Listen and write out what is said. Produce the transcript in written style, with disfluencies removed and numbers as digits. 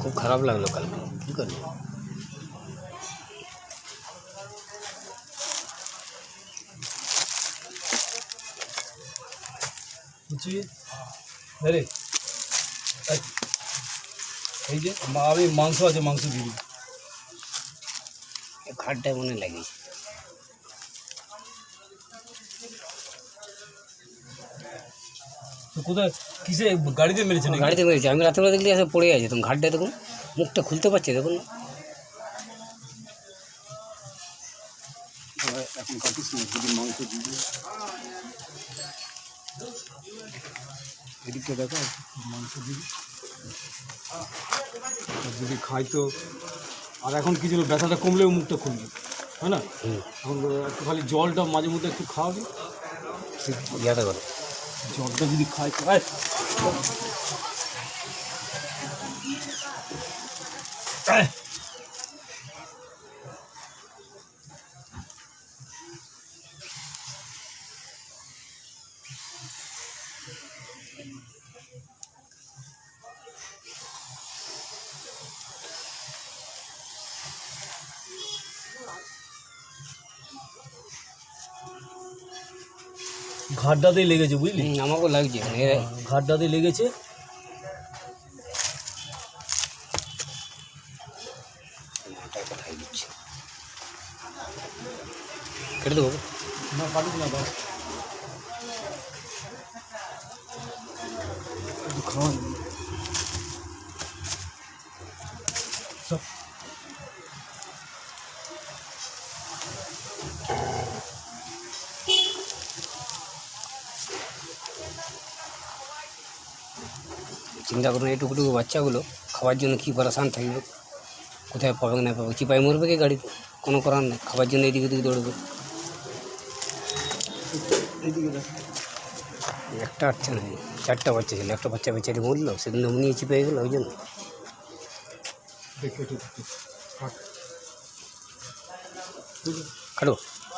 খুব খারাপ লাগলো কালকে, কী করবো। বুঝছি রে, এই যে আমি মাংস আছে, মাংস দিয়ে দিই। ঘাটটায় মনে লাগিয়েছে। কোথায় কিসে গাড়িতে মেরেছে? গাড়িতে মেরেছে, আমি রাত্রেবেলা দেখলি এসে পড়ে আছে। তখন ঘাটটায় দেখুন, মুখটা খুলতে পারছে দেখুন। এখন কাটিস না, যদি মাংস দিয়ে এদিকে দেখো, মাংস দিবি যদি খাই তো। আর এখন কিছু ব্যথাটা কমলেও মুখটা খুলবে, হয় না? এখন একটু খালি জলটা মাঝে মধ্যে একটু খাওয়াবি, ইয়াটা করো। জলটা যদি খাই তো ঘাটটাতেই লেগেছে, বুঝলি? আমাকেও লাগছে, ঘাটটাতেই লেগেছে। কেটে দেবো না, কাটিস না, খাওয়া চিন্তা করুন, এই টুকুটুকু বাচ্চাগুলো খাবার জন্য কী পরেশান থাকবে, কোথায় পাবে না পাবে, চিপাই মরবে কি গাড়িতে, কোনো করার নেই। খাবার জন্য এদিকে ওদিকে দৌড়বে। একটা বাচ্চা নেই, 4টা বাচ্চা ছিল। একটা বাচ্চা বেচারি মরলো, সেদিন নিয়ে চিপে গেলো, ওই জন্য। কাটো।